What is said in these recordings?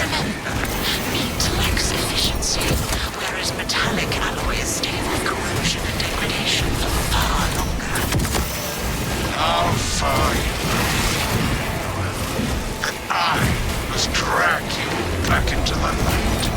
Remember, meat lacks efficiency, whereas metallic alloys stay with corrosion and degradation for far longer. How far you and I must drag you back into the light.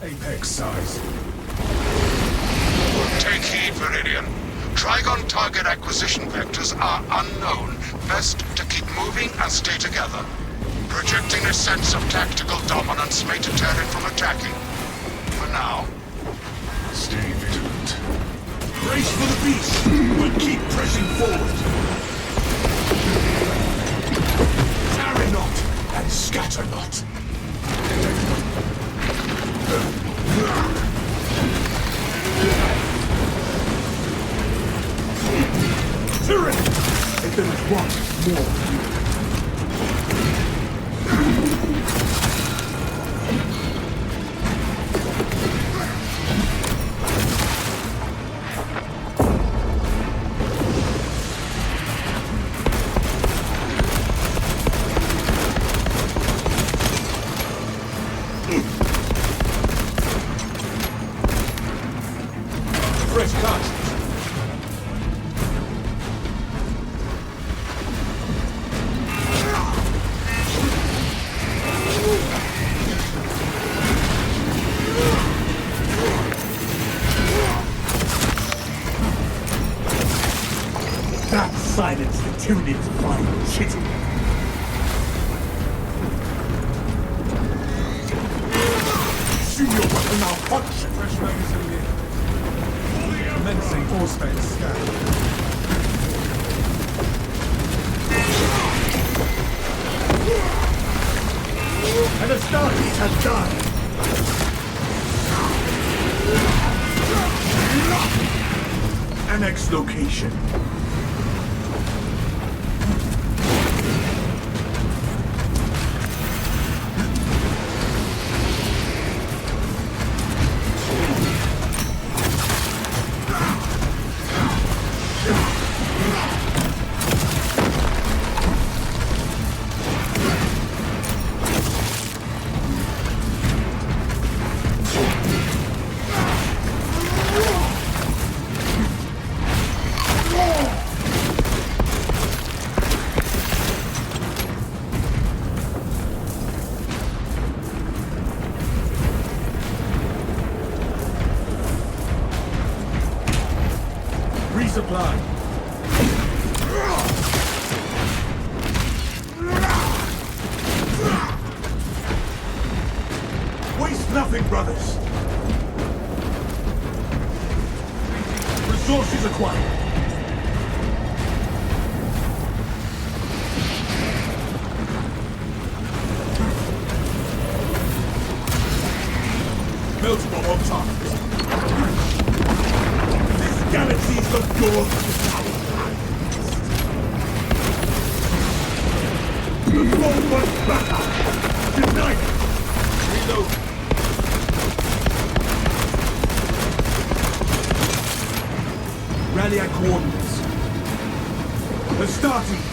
Apex size. Take heed, Viridian. Trigon target acquisition vectors are unknown. Best to keep moving and stay together. Projecting a sense of tactical dominance may deter it from attacking. For now. Stay vigilant. Brace for the beast! We'll keep pressing forward. Tarry not and scatter not. Turret! If there is one more. Fresh cartridge. That silenced the Tyranids' final chitty. Assume your weapon malfunction. Fresh magazine in. Commencing force phase scan. And Astartes has died. Annex location. Resupply. Waste nothing, brothers. Resources acquired. Multiple on top. Galaxies of your the forward battle! Unite! Reload! Rally at coordinates. Astartes!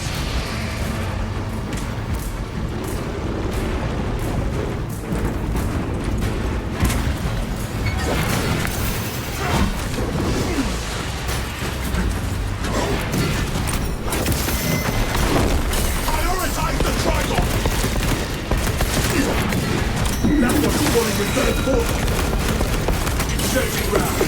Changing round.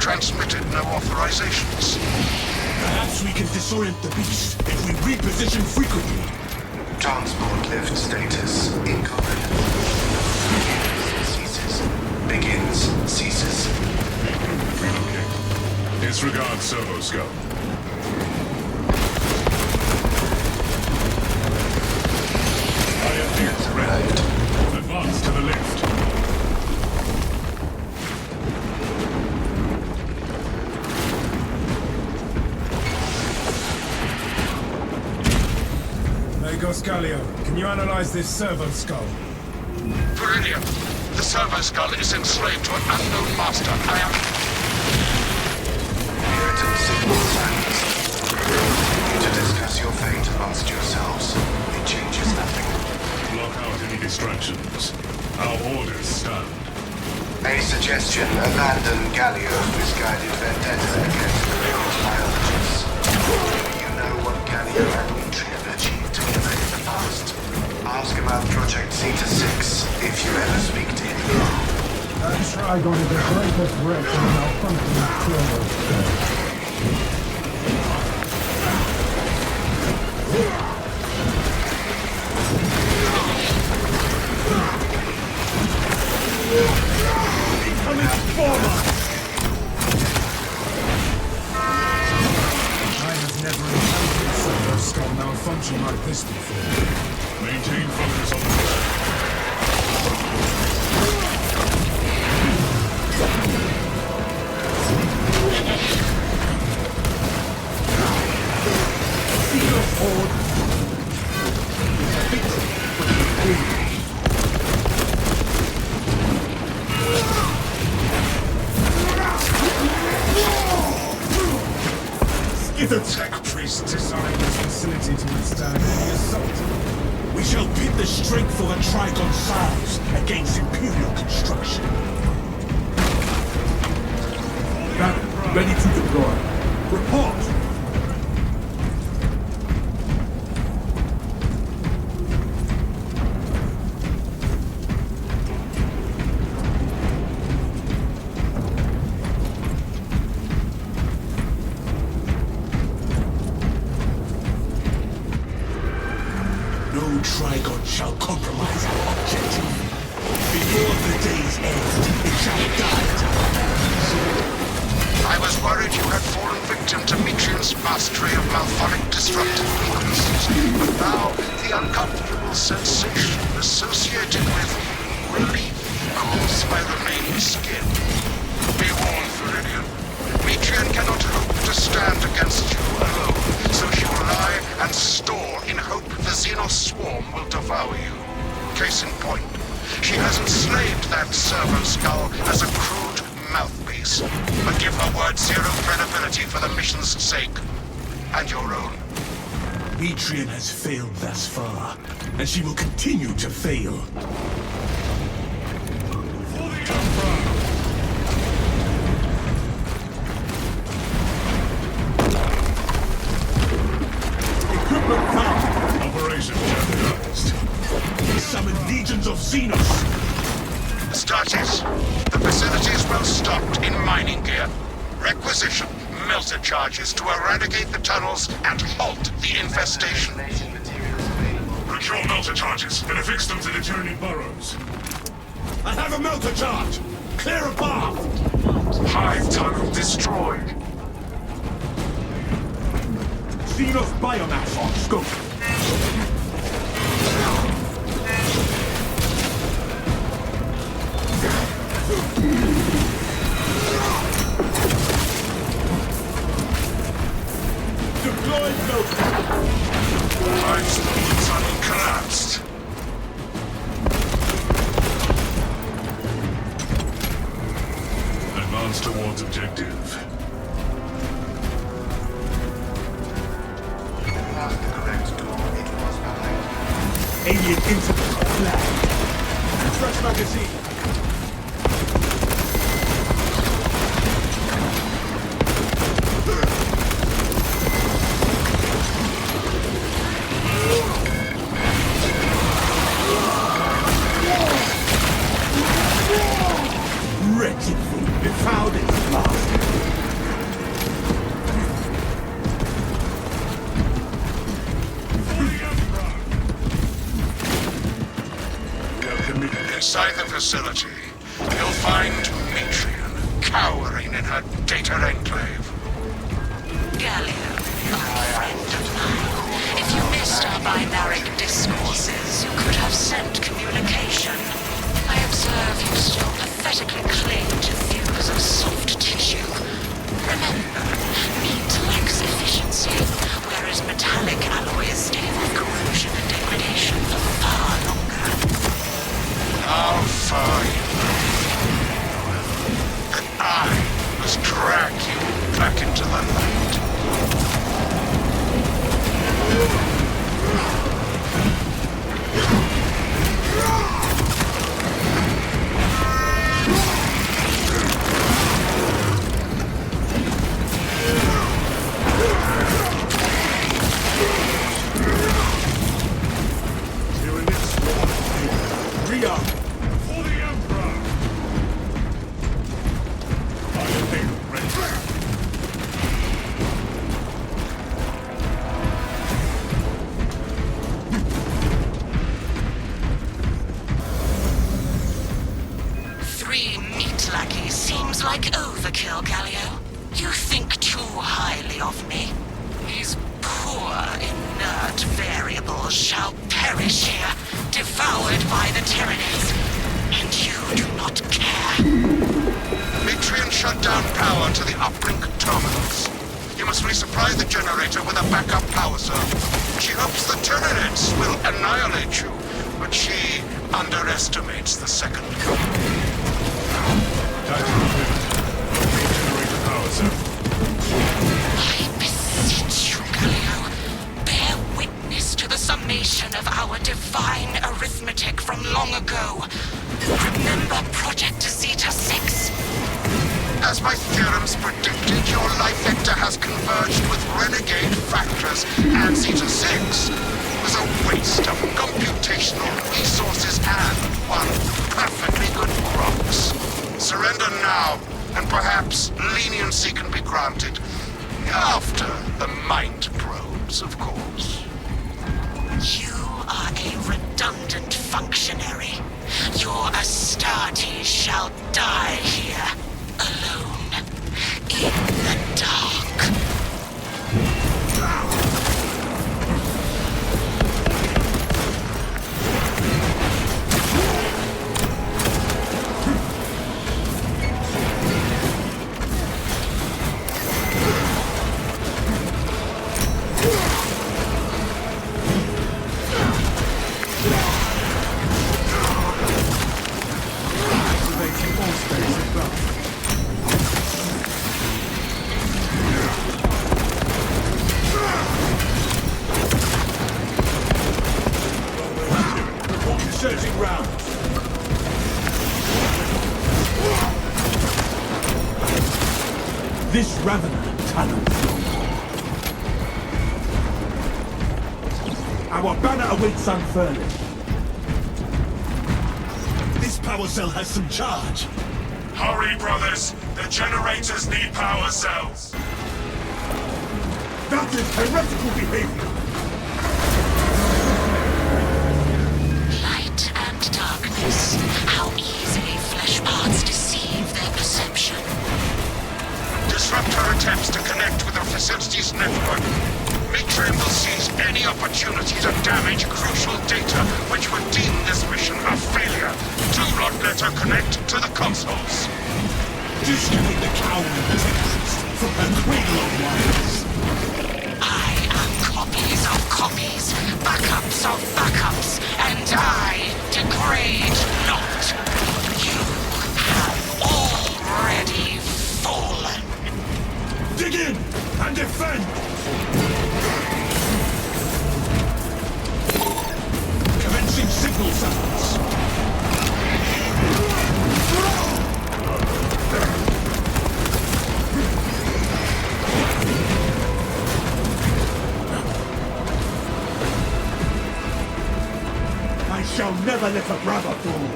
transmitted no authorizations. Perhaps we can disorient the beast if we reposition frequently. Transport lift status incomplete. Ceases. Begins. Ceases. Relocate. Disregard servo scope. Units arrived. Advance to the lift. Scalio, can you analyze this servo skull? Brilliant. The servo skull is enslaved to an unknown master. I am... Written signal silenced. Continue to discuss your fate amongst yourselves. It changes nothing. Block out any distractions. Our orders stand. A suggestion: abandon Galio's misguided vendetta against Clearance biologists. You know what Galio and Nutrient achieved together in the past. Ask about Project Zeta 6 if you ever speak to him. That Trigon is the greatest wreck in malfunctioning servo. Becoming former! I have never encountered a servo skull malfunction like this before. Maintain focus on the mission. The tech priest designed this facility to withstand any assault. We shall pit the strength of the Trigon size against Imperial construction. Battle ready to deploy. Report! Trigon shall compromise our objective. Before the day's end, it shall die at our hands. I was worried you had fallen victim to Mitrian's mastery of malphonic disruptive frequencies. But now, the uncomfortable sensation associated with relief caused by the main skin. Be warned, Viridian. Mitrian cannot hope to stand against you alone, so she will lie and store in hope the xenos swarm will devour you. Case in point, she has enslaved that servo skull as a crude mouthpiece, but give her word zero credibility for the mission's sake, and your own. Mitrian has failed thus far, and she will continue to fail. Equipment found! Operation jeopardized. They summon legions of xenos! Status. The facility is well stocked in mining gear. Requisition melter charges to eradicate the tunnels and halt the infestation. Procure melter charges and affix them to the turning burrows. I have a melter charge! Clear a path! Hive tunnel destroyed. Xenos biomass on scope. Deployed melter. Hive tunnel collapsed. Advance towards objective. Past the correct door, it was behind. Alien incident flag. Fresh magazine. Wretched fool. be found in the blast. Inside the facility, you'll find Matrion cowering in her data enclave. Gallia, a friend of mine. If you missed our bimaric discourses, you could have sent communication. I observe you still pathetically cling to views of soft tissue. Remember, meat lacks efficiency, whereas metallic alloys stay with corrosion and degradation for far longer. How far you and I must drag you back into the light. For the Emperor! I think ready. 3 meat lackeys seems like overkill, Gallio. You think too highly of me. These poor, inert variables shall perish here, devoured by the tyrannies. And you do not care. Matrion shut down power to the uplink terminals. You must resupply the generator with a backup power cell. She hopes the Tyranids will annihilate you, but she underestimates the second coming. Tactical pivot. Generator power cell. I beseech you, Gallio, bear witness to the summation of our divine arithmetic from long ago. Remember Project Zeta 6? As my theorems predicted, your life vector has converged with renegade factors, and Zeta 6 was a waste of computational resources and one perfectly good Grox. Surrender now, and perhaps leniency can be granted. After the mind probes, of course. You are a redundant functionary. Your Astartes shall die here, alone, in the dark. Activating all states of blast. Inserting rounds. This Ravener talents no more. Our banner awaits unfurnished. This power cell has some charge. Hurry, brothers! The generators need power cells! That is heretical behavior. Light and darkness. How easily flesh parts deceive their perception. Disrupt her attempts to connect with her facility's network. Matrion will seize any opportunity to damage crucial data, which would deem this mission a failure. Do not let her connect to the consoles. Disconnect the cowering protectress from her cradle of wires. I am copies of copies, backups of backups, and I degrade not. You have already fallen. Dig in and defend! Commencing signal sounds. I shall never let a brother fall.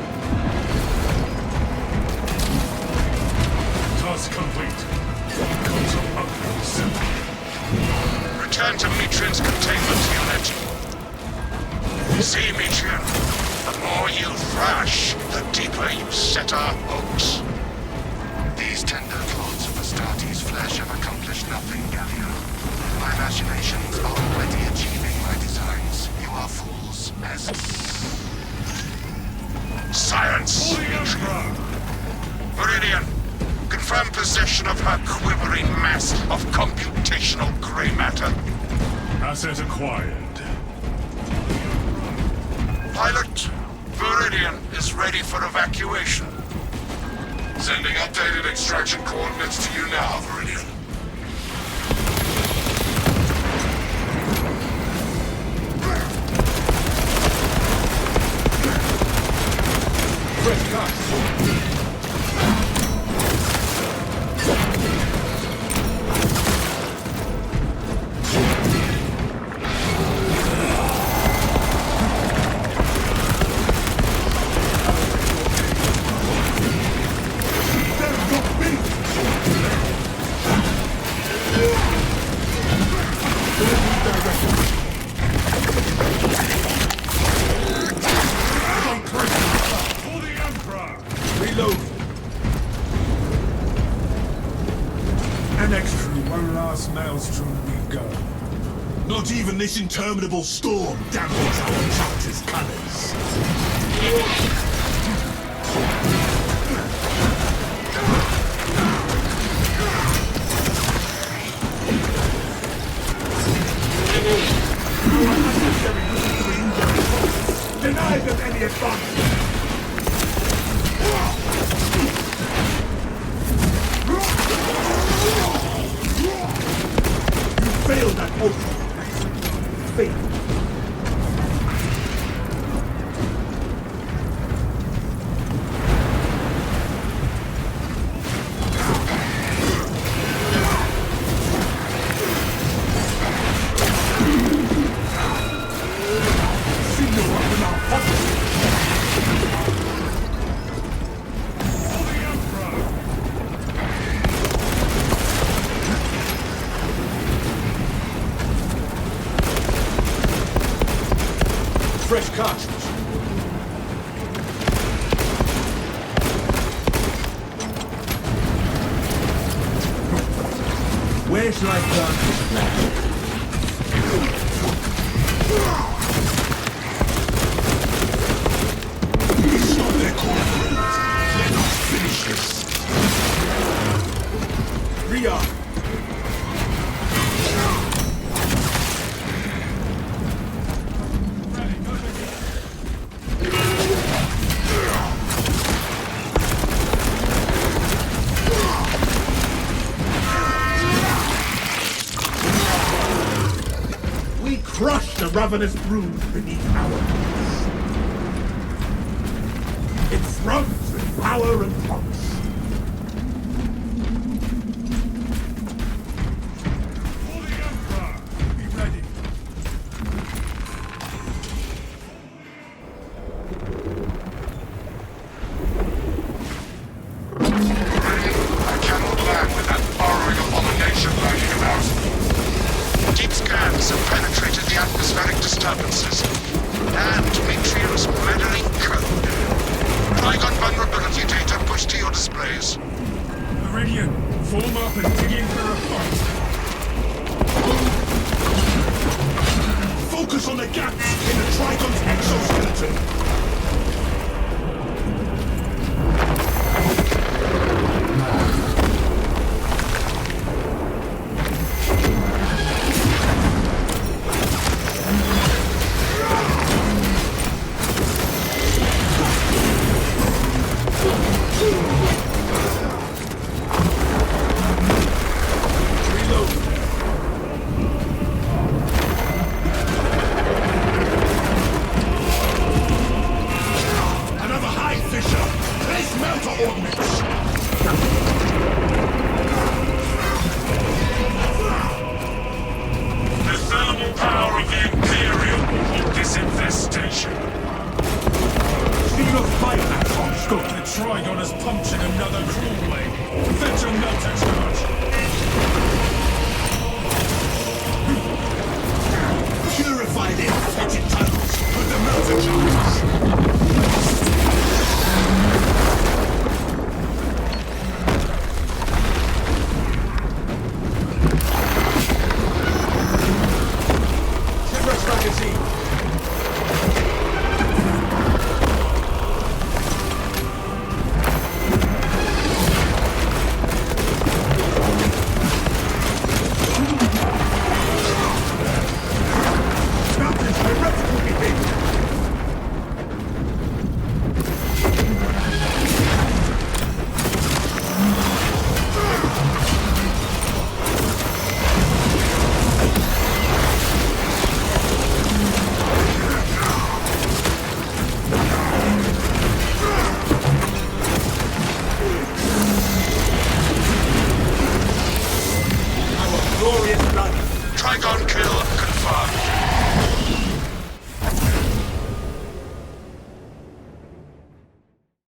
Task complete. Comes up simple. Return to Metrian's containment unit. See, Metrian, the more you thrash, the deeper you set our hooks. These tender clods of Astartes' flesh have accomplished nothing, Gallia. My machinations are already achieving my designs. You are fools, peasants. Science! For the Emperor! Meridian, confirm possession of her quivering mass of computational gray matter. Asset acquired. Pilot, Meridian is ready for evacuation. Sending updated extraction coordinates to you now, Viridian. Fresh cut. For the Emperor! Reload. Annex crew, one last maelstrom we go. Not even this interminable storm dampens our charter's colors. Deny them any advantage. You failed at oath. Failed. See no one in our pocket. For the Emperor! Fresh cartridge. Where shall I plant this flag? It's not their corporate. Let us finish this. Rearm. We crush the ravenous brood beneath our feet. It thrums with power and promise. For the Emperor! Be ready. I cannot land with that burrowing abomination lurking about. Deep scans have penetrated the atmospheric disturbances and Metrian's meddling code. Trigon vulnerability data pushed to your displays. Meridian, form up and dig in for a fight. Focus on the gaps in the Trigon's exoskeleton. glorious blood. Trigon kill